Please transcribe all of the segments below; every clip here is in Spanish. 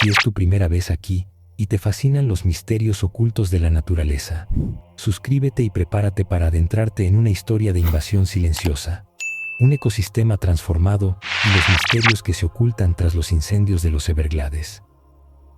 Si es tu primera vez aquí y te fascinan los misterios ocultos de la naturaleza, suscríbete y prepárate para adentrarte en una historia de invasión silenciosa, un ecosistema transformado y los misterios que se ocultan tras los incendios de los Everglades.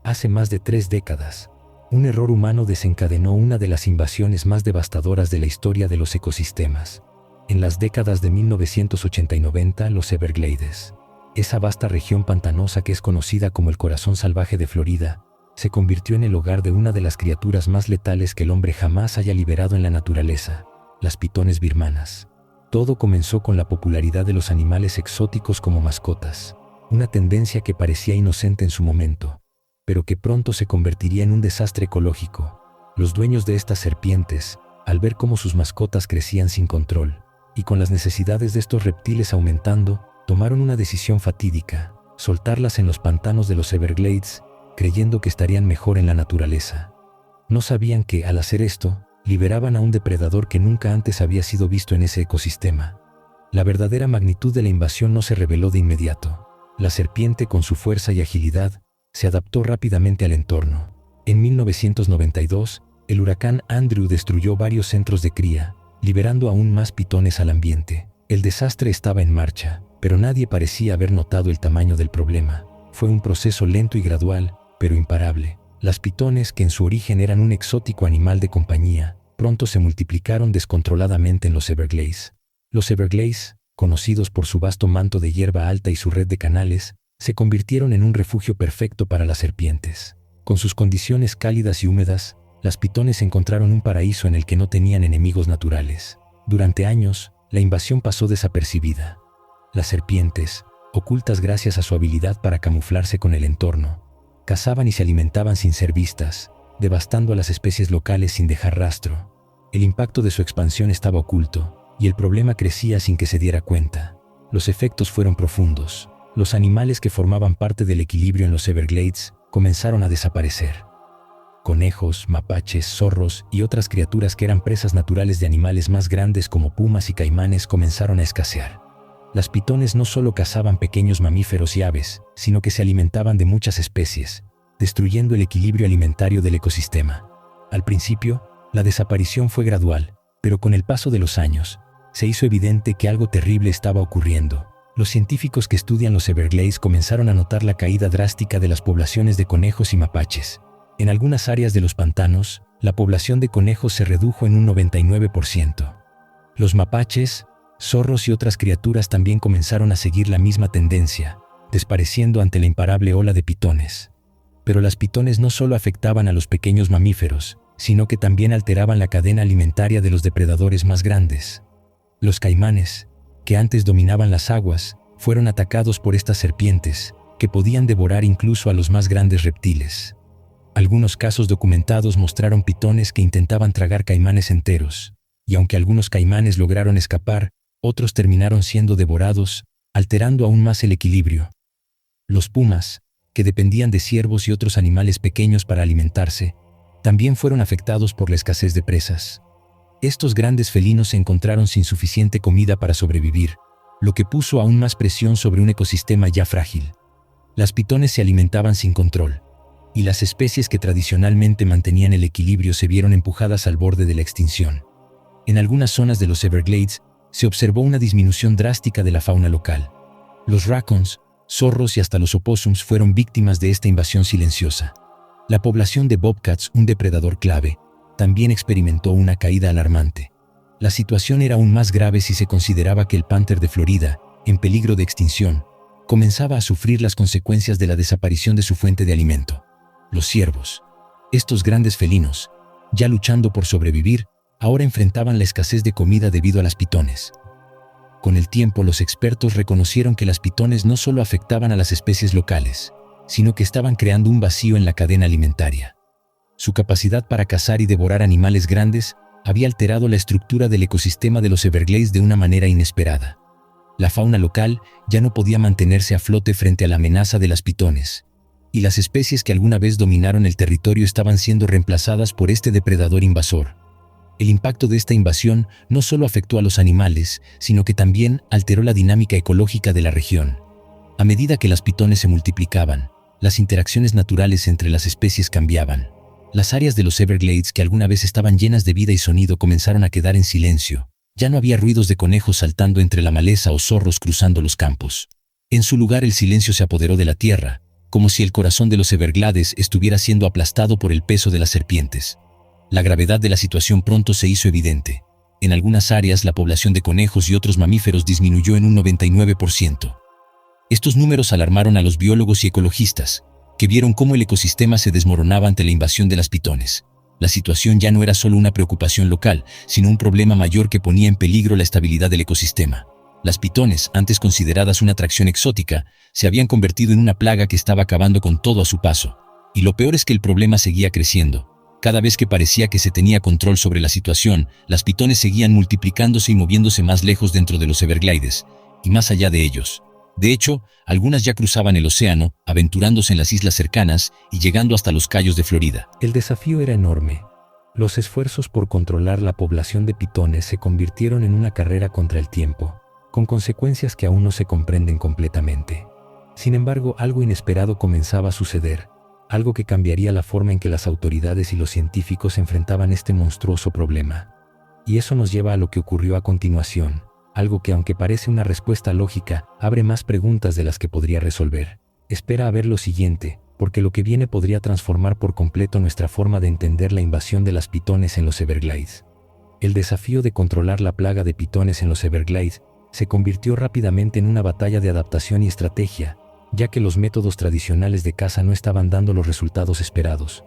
Hace más de 3 décadas, un error humano desencadenó una de las invasiones más devastadoras de la historia de los ecosistemas. En las décadas de 1980 y 90, los Everglades, esa vasta región pantanosa que es conocida como el corazón salvaje de Florida, se convirtió en el hogar de una de las criaturas más letales que el hombre jamás haya liberado en la naturaleza, las pitones birmanas. Todo comenzó con la popularidad de los animales exóticos como mascotas, una tendencia que parecía inocente en su momento, pero que pronto se convertiría en un desastre ecológico. Los dueños de estas serpientes, al ver cómo sus mascotas crecían sin control, y con las necesidades de estos reptiles aumentando, tomaron una decisión fatídica: soltarlas en los pantanos de los Everglades, creyendo que estarían mejor en la naturaleza. No sabían que, al hacer esto, liberaban a un depredador que nunca antes había sido visto en ese ecosistema. La verdadera magnitud de la invasión no se reveló de inmediato. La serpiente, con su fuerza y agilidad, se adaptó rápidamente al entorno. En 1992, el huracán Andrew destruyó varios centros de cría, liberando aún más pitones al ambiente. El desastre estaba en marcha, pero nadie parecía haber notado el tamaño del problema. Fue un proceso lento y gradual, pero imparable. Las pitones, que en su origen eran un exótico animal de compañía, pronto se multiplicaron descontroladamente en los Everglades. Los Everglades, conocidos por su vasto manto de hierba alta y su red de canales, se convirtieron en un refugio perfecto para las serpientes. Con sus condiciones cálidas y húmedas, las pitones encontraron un paraíso en el que no tenían enemigos naturales. Durante años, la invasión pasó desapercibida. Las serpientes, ocultas gracias a su habilidad para camuflarse con el entorno, cazaban y se alimentaban sin ser vistas, devastando a las especies locales sin dejar rastro. El impacto de su expansión estaba oculto, y el problema crecía sin que se diera cuenta. Los efectos fueron profundos. Los animales que formaban parte del equilibrio en los Everglades comenzaron a desaparecer. Conejos, mapaches, zorros y otras criaturas que eran presas naturales de animales más grandes como pumas y caimanes comenzaron a escasear. Las pitones no solo cazaban pequeños mamíferos y aves, sino que se alimentaban de muchas especies, destruyendo el equilibrio alimentario del ecosistema. Al principio, la desaparición fue gradual, pero con el paso de los años, se hizo evidente que algo terrible estaba ocurriendo. Los científicos que estudian los Everglades comenzaron a notar la caída drástica de las poblaciones de conejos y mapaches. En algunas áreas de los pantanos, la población de conejos se redujo en un 99%. Los mapaches, zorros y otras criaturas también comenzaron a seguir la misma tendencia, desapareciendo ante la imparable ola de pitones. Pero las pitones no solo afectaban a los pequeños mamíferos, sino que también alteraban la cadena alimentaria de los depredadores más grandes. Los caimanes, que antes dominaban las aguas, fueron atacados por estas serpientes, que podían devorar incluso a los más grandes reptiles. Algunos casos documentados mostraron pitones que intentaban tragar caimanes enteros, y aunque algunos caimanes lograron escapar, otros terminaron siendo devorados, alterando aún más el equilibrio. Los pumas, que dependían de ciervos y otros animales pequeños para alimentarse, también fueron afectados por la escasez de presas. Estos grandes felinos se encontraron sin suficiente comida para sobrevivir, lo que puso aún más presión sobre un ecosistema ya frágil. Las pitones se alimentaban sin control, y las especies que tradicionalmente mantenían el equilibrio se vieron empujadas al borde de la extinción. En algunas zonas de los Everglades se observó una disminución drástica de la fauna local. Los raccoons, zorros y hasta los opossums fueron víctimas de esta invasión silenciosa. La población de bobcats, un depredador clave, también experimentó una caída alarmante. La situación era aún más grave si se consideraba que el panther de Florida, en peligro de extinción, comenzaba a sufrir las consecuencias de la desaparición de su fuente de alimento. Los ciervos, estos grandes felinos, ya luchando por sobrevivir, ahora enfrentaban la escasez de comida debido a las pitones. Con el tiempo, los expertos reconocieron que las pitones no solo afectaban a las especies locales, sino que estaban creando un vacío en la cadena alimentaria. Su capacidad para cazar y devorar animales grandes había alterado la estructura del ecosistema de los Everglades de una manera inesperada. La fauna local ya no podía mantenerse a flote frente a la amenaza de las pitones, y las especies que alguna vez dominaron el territorio estaban siendo reemplazadas por este depredador invasor. El impacto de esta invasión no solo afectó a los animales, sino que también alteró la dinámica ecológica de la región. A medida que las pitones se multiplicaban, Las interacciones naturales entre las especies cambiaban. Las áreas de los Everglades que alguna vez estaban llenas de vida y sonido comenzaron a quedar en silencio. Ya no había ruidos de conejos saltando entre la maleza o zorros cruzando los campos. En su lugar el silencio se apoderó de la tierra, como si el corazón de los Everglades estuviera siendo aplastado por el peso de las serpientes. La gravedad de la situación pronto se hizo evidente. En algunas áreas la población de conejos y otros mamíferos disminuyó en un 99%. Estos números alarmaron a los biólogos y ecologistas, que vieron cómo el ecosistema se desmoronaba ante la invasión de las pitones. La situación ya no era solo una preocupación local, sino un problema mayor que ponía en peligro la estabilidad del ecosistema. Las pitones, antes consideradas una atracción exótica, se habían convertido en una plaga que estaba acabando con todo a su paso. Y lo peor es que el problema seguía creciendo. Cada vez que parecía que se tenía control sobre la situación, las pitones seguían multiplicándose y moviéndose más lejos dentro de los Everglades, y más allá de ellos. De hecho, algunas ya cruzaban el océano, aventurándose en las islas cercanas y llegando hasta los Cayos de Florida. El desafío era enorme. Los esfuerzos por controlar la población de pitones se convirtieron en una carrera contra el tiempo, con consecuencias que aún no se comprenden completamente. Sin embargo, algo inesperado comenzaba a suceder, algo que cambiaría la forma en que las autoridades y los científicos enfrentaban este monstruoso problema. Y eso nos lleva a lo que ocurrió a continuación, algo que, aunque parece una respuesta lógica, abre más preguntas de las que podría resolver. Espera a ver lo siguiente, porque lo que viene podría transformar por completo nuestra forma de entender la invasión de las pitones en los Everglades. El desafío de controlar la plaga de pitones en los Everglades se convirtió rápidamente en una batalla de adaptación y estrategia, ya que los métodos tradicionales de caza no estaban dando los resultados esperados.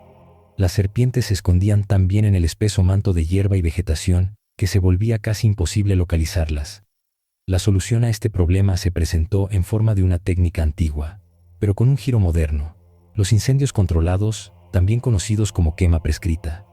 Las serpientes se escondían tan bien en el espeso manto de hierba y vegetación que se volvía casi imposible localizarlas. La solución a este problema se presentó en forma de una técnica antigua, pero con un giro moderno: los incendios controlados, también conocidos como quema prescrita.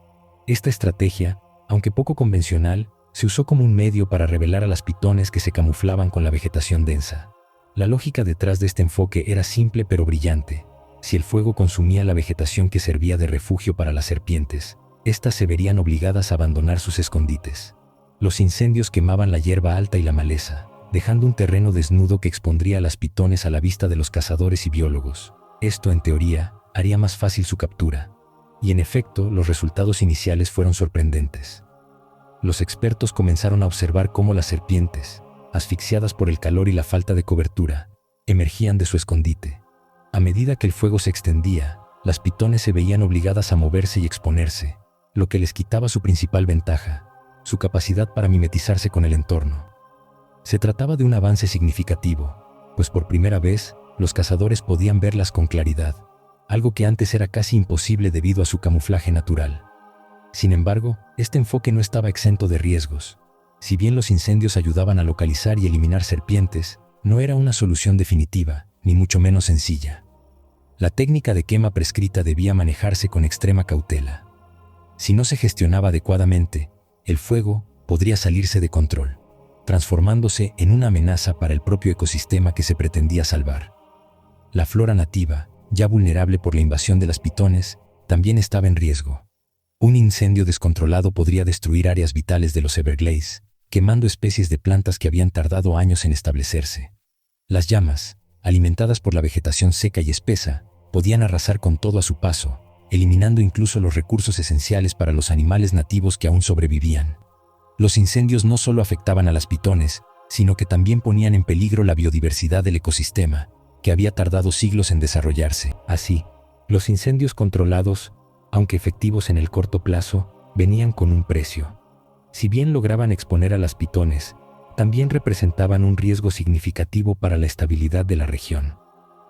Esta estrategia, aunque poco convencional, se usó como un medio para revelar a las pitones que se camuflaban con la vegetación densa. La lógica detrás de este enfoque era simple pero brillante. Si el fuego consumía la vegetación que servía de refugio para las serpientes, éstas se verían obligadas a abandonar sus escondites. Los incendios quemaban la hierba alta y la maleza, dejando un terreno desnudo que expondría a las pitones a la vista de los cazadores y biólogos. Esto, en teoría, haría más fácil su captura. Y en efecto, los resultados iniciales fueron sorprendentes. Los expertos comenzaron a observar cómo las serpientes, asfixiadas por el calor y la falta de cobertura, emergían de su escondite. A medida que el fuego se extendía, las pitones se veían obligadas a moverse y exponerse, lo que les quitaba su principal ventaja: su capacidad para mimetizarse con el entorno. Se trataba de un avance significativo, pues por primera vez, los cazadores podían verlas con claridad, algo que antes era casi imposible debido a su camuflaje natural. Sin embargo, este enfoque no estaba exento de riesgos. Si bien los incendios ayudaban a localizar y eliminar serpientes, no era una solución definitiva, ni mucho menos sencilla. La técnica de quema prescrita debía manejarse con extrema cautela. Si no se gestionaba adecuadamente, el fuego podría salirse de control, transformándose en una amenaza para el propio ecosistema que se pretendía salvar. La flora nativa, ya vulnerable por la invasión de las pitones, también estaba en riesgo. Un incendio descontrolado podría destruir áreas vitales de los Everglades, quemando especies de plantas que habían tardado años en establecerse. Las llamas, alimentadas por la vegetación seca y espesa, podían arrasar con todo a su paso, eliminando incluso los recursos esenciales para los animales nativos que aún sobrevivían. Los incendios no solo afectaban a las pitones, sino que también ponían en peligro la biodiversidad del ecosistema, que había tardado siglos en desarrollarse. Así, los incendios controlados, aunque efectivos en el corto plazo, venían con un precio. Si bien lograban exponer a las pitones, también representaban un riesgo significativo para la estabilidad de la región.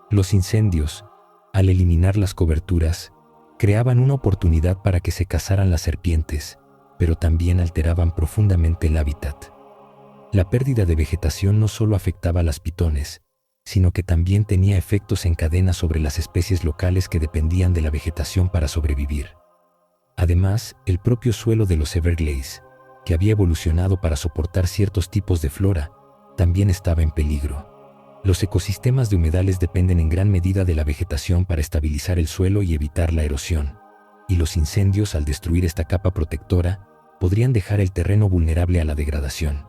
Los incendios, al eliminar las coberturas, creaban una oportunidad para que se cazaran las serpientes, pero también alteraban profundamente el hábitat. La pérdida de vegetación no solo afectaba a las pitones, sino que también tenía efectos en cadena sobre las especies locales que dependían de la vegetación para sobrevivir. Además, el propio suelo de los Everglades, que había evolucionado para soportar ciertos tipos de flora, también estaba en peligro. Los ecosistemas de humedales dependen en gran medida de la vegetación para estabilizar el suelo y evitar la erosión. Y los incendios, al destruir esta capa protectora, podrían dejar el terreno vulnerable a la degradación.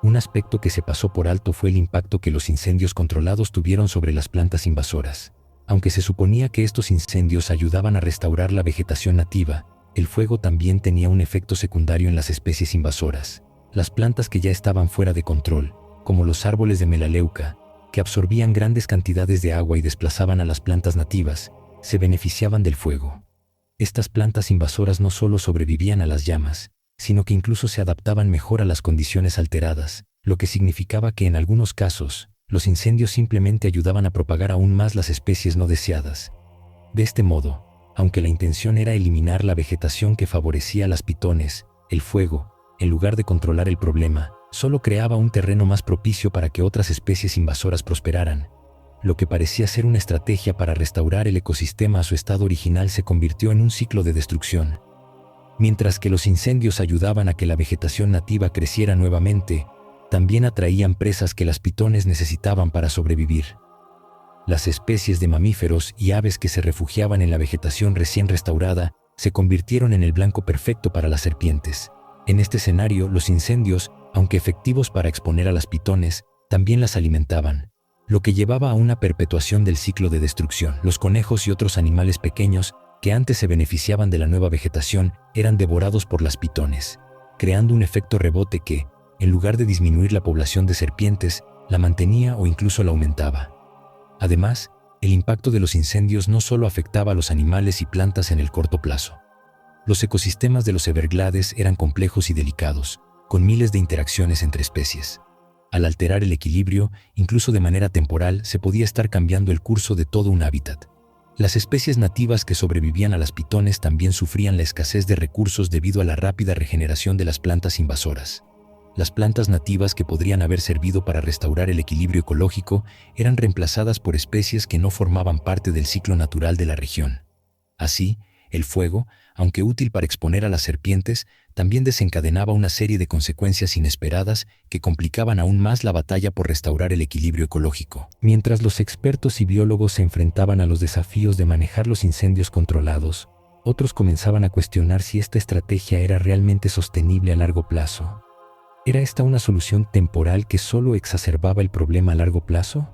Un aspecto que se pasó por alto fue el impacto que los incendios controlados tuvieron sobre las plantas invasoras. Aunque se suponía que estos incendios ayudaban a restaurar la vegetación nativa, el fuego también tenía un efecto secundario en las especies invasoras. Las plantas que ya estaban fuera de control, como los árboles de melaleuca, que absorbían grandes cantidades de agua y desplazaban a las plantas nativas, se beneficiaban del fuego. Estas plantas invasoras no solo sobrevivían a las llamas, sino que incluso se adaptaban mejor a las condiciones alteradas, lo que significaba que en algunos casos, los incendios simplemente ayudaban a propagar aún más las especies no deseadas. De este modo, aunque la intención era eliminar la vegetación que favorecía a las pitones, el fuego, en lugar de controlar el problema, solo creaba un terreno más propicio para que otras especies invasoras prosperaran. Lo que parecía ser una estrategia para restaurar el ecosistema a su estado original se convirtió en un ciclo de destrucción. Mientras que los incendios ayudaban a que la vegetación nativa creciera nuevamente, también atraían presas que las pitones necesitaban para sobrevivir. Las especies de mamíferos y aves que se refugiaban en la vegetación recién restaurada se convirtieron en el blanco perfecto para las serpientes. En este escenario, los incendios, aunque efectivos para exponer a las pitones, también las alimentaban, lo que llevaba a una perpetuación del ciclo de destrucción. Los conejos y otros animales pequeños, que antes se beneficiaban de la nueva vegetación, eran devorados por las pitones, creando un efecto rebote que, en lugar de disminuir la población de serpientes, la mantenía o incluso la aumentaba. Además, el impacto de los incendios no solo afectaba a los animales y plantas en el corto plazo. Los ecosistemas de los Everglades eran complejos y delicados, con miles de interacciones entre especies. Al alterar el equilibrio, incluso de manera temporal, se podía estar cambiando el curso de todo un hábitat. Las especies nativas que sobrevivían a las pitones también sufrían la escasez de recursos debido a la rápida regeneración de las plantas invasoras. Las plantas nativas que podrían haber servido para restaurar el equilibrio ecológico eran reemplazadas por especies que no formaban parte del ciclo natural de la región. Así, el fuego, aunque útil para exponer a las serpientes, también desencadenaba una serie de consecuencias inesperadas que complicaban aún más la batalla por restaurar el equilibrio ecológico. Mientras los expertos y biólogos se enfrentaban a los desafíos de manejar los incendios controlados, otros comenzaban a cuestionar si esta estrategia era realmente sostenible a largo plazo. ¿Era esta una solución temporal que solo exacerbaba el problema a largo plazo?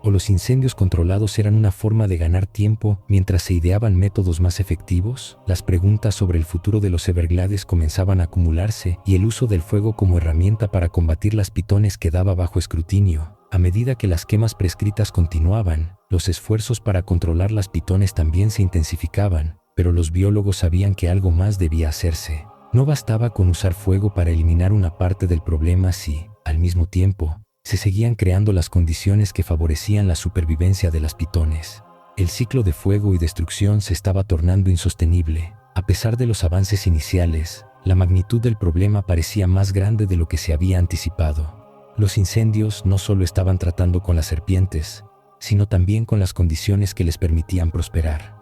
¿O los incendios controlados eran una forma de ganar tiempo mientras se ideaban métodos más efectivos? Las preguntas sobre el futuro de los Everglades comenzaban a acumularse y el uso del fuego como herramienta para combatir las pitones quedaba bajo escrutinio. A medida que las quemas prescritas continuaban, los esfuerzos para controlar las pitones también se intensificaban, pero los biólogos sabían que algo más debía hacerse. No bastaba con usar fuego para eliminar una parte del problema si, al mismo tiempo, se seguían creando las condiciones que favorecían la supervivencia de las pitones. El ciclo de fuego y destrucción se estaba tornando insostenible. A pesar de los avances iniciales, la magnitud del problema parecía más grande de lo que se había anticipado. Los incendios no solo estaban tratando con las serpientes, sino también con las condiciones que les permitían prosperar.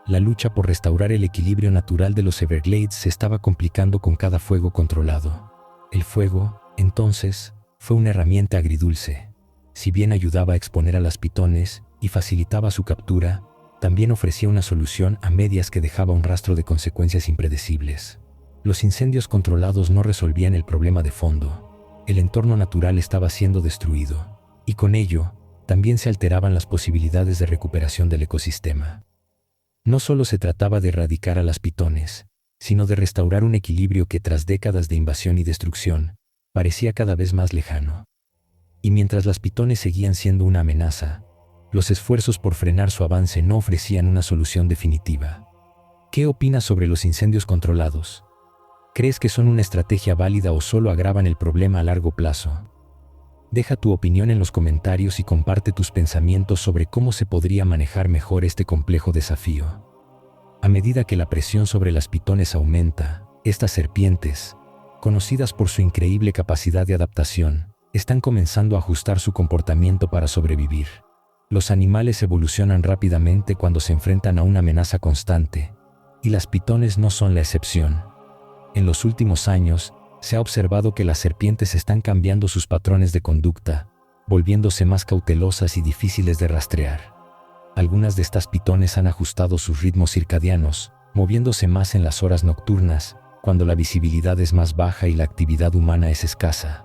La lucha por restaurar el equilibrio natural de los Everglades se estaba complicando con cada fuego controlado. El fuego, entonces, fue una herramienta agridulce. Si bien ayudaba a exponer a las pitones y facilitaba su captura, también ofrecía una solución a medias que dejaba un rastro de consecuencias impredecibles. Los incendios controlados no resolvían el problema de fondo. El entorno natural estaba siendo destruido, y con ello, también se alteraban las posibilidades de recuperación del ecosistema. No solo se trataba de erradicar a las pitones, sino de restaurar un equilibrio que tras décadas de invasión y destrucción, parecía cada vez más lejano. Y mientras las pitones seguían siendo una amenaza, los esfuerzos por frenar su avance no ofrecían una solución definitiva. ¿Qué opinas sobre los incendios controlados? ¿Crees que son una estrategia válida o solo agravan el problema a largo plazo? Deja tu opinión en los comentarios y comparte tus pensamientos sobre cómo se podría manejar mejor este complejo desafío. A medida que la presión sobre las pitones aumenta, estas serpientes, conocidas por su increíble capacidad de adaptación, están comenzando a ajustar su comportamiento para sobrevivir. Los animales evolucionan rápidamente cuando se enfrentan a una amenaza constante, y las pitones no son la excepción. En los últimos años, se ha observado que las serpientes están cambiando sus patrones de conducta, volviéndose más cautelosas y difíciles de rastrear. Algunas de estas pitones han ajustado sus ritmos circadianos, moviéndose más en las horas nocturnas, cuando la visibilidad es más baja y la actividad humana es escasa.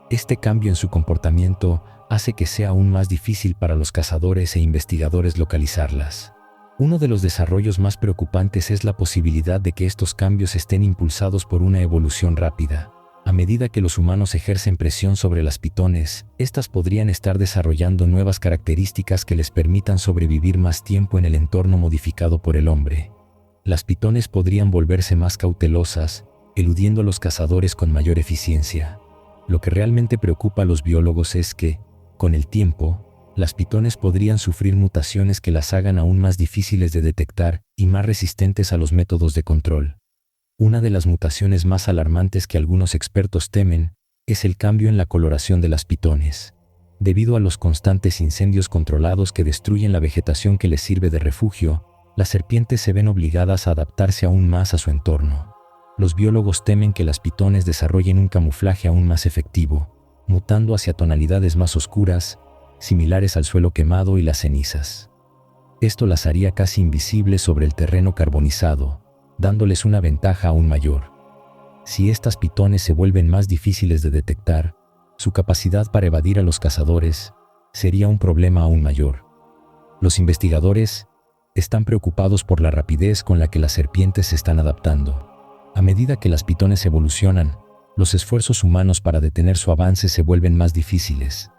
Este cambio en su comportamiento hace que sea aún más difícil para los cazadores e investigadores localizarlas. Uno de los desarrollos más preocupantes es la posibilidad de que estos cambios estén impulsados por una evolución rápida. A medida que los humanos ejercen presión sobre las pitones, estas podrían estar desarrollando nuevas características que les permitan sobrevivir más tiempo en el entorno modificado por el hombre. Las pitones podrían volverse más cautelosas, eludiendo a los cazadores con mayor eficiencia. Lo que realmente preocupa a los biólogos es que, con el tiempo, las pitones podrían sufrir mutaciones que las hagan aún más difíciles de detectar y más resistentes a los métodos de control. Una de las mutaciones más alarmantes que algunos expertos temen es el cambio en la coloración de las pitones. Debido a los constantes incendios controlados que destruyen la vegetación que les sirve de refugio, las serpientes se ven obligadas a adaptarse aún más a su entorno. Los biólogos temen que las pitones desarrollen un camuflaje aún más efectivo, mutando hacia tonalidades más oscuras, similares al suelo quemado y las cenizas. Esto las haría casi invisibles sobre el terreno carbonizado, dándoles una ventaja aún mayor. Si estas pitones se vuelven más difíciles de detectar, su capacidad para evadir a los cazadores sería un problema aún mayor. Los investigadores están preocupados por la rapidez con la que las serpientes se están adaptando. A medida que las pitones evolucionan, los esfuerzos humanos para detener su avance se vuelven más difíciles.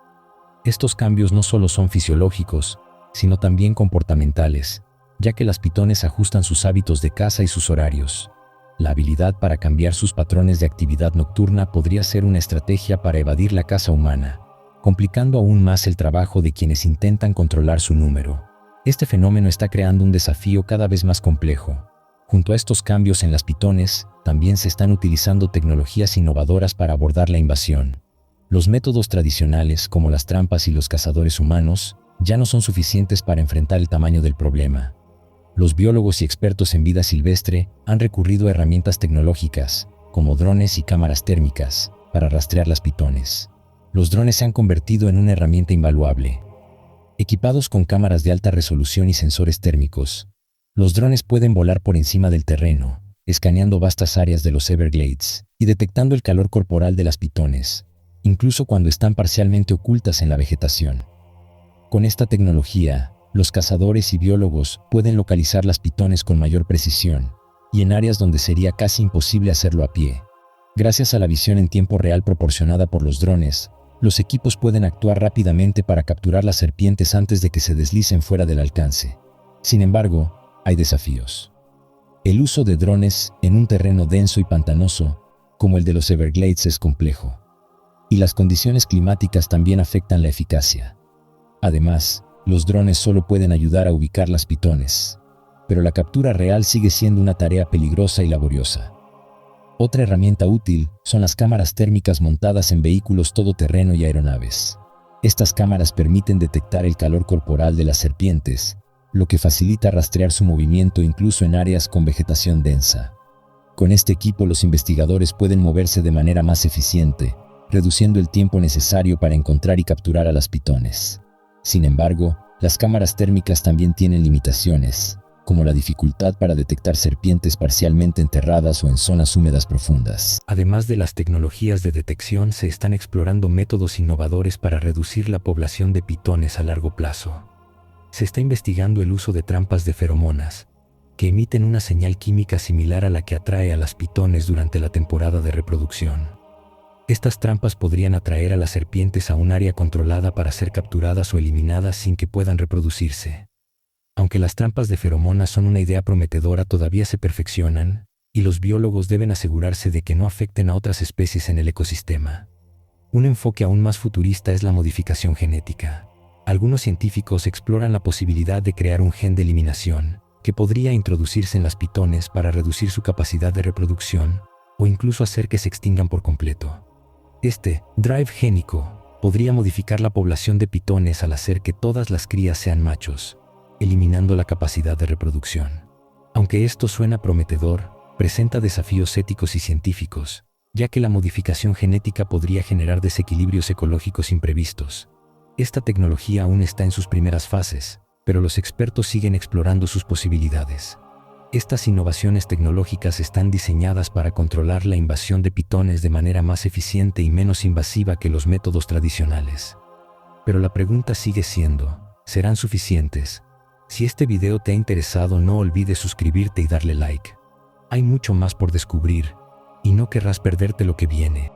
Estos cambios no solo son fisiológicos, sino también comportamentales, ya que las pitones ajustan sus hábitos de caza y sus horarios. La habilidad para cambiar sus patrones de actividad nocturna podría ser una estrategia para evadir la caza humana, complicando aún más el trabajo de quienes intentan controlar su número. Este fenómeno está creando un desafío cada vez más complejo. Junto a estos cambios en las pitones, también se están utilizando tecnologías innovadoras para abordar la invasión. Los métodos tradicionales, como las trampas y los cazadores humanos, ya no son suficientes para enfrentar el tamaño del problema. Los biólogos y expertos en vida silvestre han recurrido a herramientas tecnológicas, como drones y cámaras térmicas, para rastrear las pitones. Los drones se han convertido en una herramienta invaluable. Equipados con cámaras de alta resolución y sensores térmicos, los drones pueden volar por encima del terreno, escaneando vastas áreas de los Everglades y detectando el calor corporal de las pitones, incluso cuando están parcialmente ocultas en la vegetación. Con esta tecnología, los cazadores y biólogos pueden localizar las pitones con mayor precisión, y en áreas donde sería casi imposible hacerlo a pie. Gracias a la visión en tiempo real proporcionada por los drones, los equipos pueden actuar rápidamente para capturar las serpientes antes de que se deslicen fuera del alcance. Sin embargo, hay desafíos. El uso de drones en un terreno denso y pantanoso, como el de los Everglades, es complejo. Y las condiciones climáticas también afectan la eficacia. Además, los drones solo pueden ayudar a ubicar las pitones, pero la captura real sigue siendo una tarea peligrosa y laboriosa. Otra herramienta útil son las cámaras térmicas montadas en vehículos todoterreno y aeronaves. Estas cámaras permiten detectar el calor corporal de las serpientes, lo que facilita rastrear su movimiento incluso en áreas con vegetación densa. Con este equipo, los investigadores pueden moverse de manera más eficiente, reduciendo el tiempo necesario para encontrar y capturar a las pitones. Sin embargo, las cámaras térmicas también tienen limitaciones, como la dificultad para detectar serpientes parcialmente enterradas o en zonas húmedas profundas. Además de las tecnologías de detección, se están explorando métodos innovadores para reducir la población de pitones a largo plazo. Se está investigando el uso de trampas de feromonas, que emiten una señal química similar a la que atrae a las pitones durante la temporada de reproducción. Estas trampas podrían atraer a las serpientes a un área controlada para ser capturadas o eliminadas sin que puedan reproducirse. Aunque las trampas de feromonas son una idea prometedora, todavía se perfeccionan, y los biólogos deben asegurarse de que no afecten a otras especies en el ecosistema. Un enfoque aún más futurista es la modificación genética. Algunos científicos exploran la posibilidad de crear un gen de eliminación, que podría introducirse en las pitones para reducir su capacidad de reproducción, o incluso hacer que se extingan por completo. Este drive génico podría modificar la población de pitones al hacer que todas las crías sean machos, eliminando la capacidad de reproducción. Aunque esto suena prometedor, presenta desafíos éticos y científicos, ya que la modificación genética podría generar desequilibrios ecológicos imprevistos. Esta tecnología aún está en sus primeras fases, pero los expertos siguen explorando sus posibilidades. Estas innovaciones tecnológicas están diseñadas para controlar la invasión de pitones de manera más eficiente y menos invasiva que los métodos tradicionales. Pero la pregunta sigue siendo, ¿serán suficientes? Si este video te ha interesado, no olvides suscribirte y darle like. Hay mucho más por descubrir, y no querrás perderte lo que viene.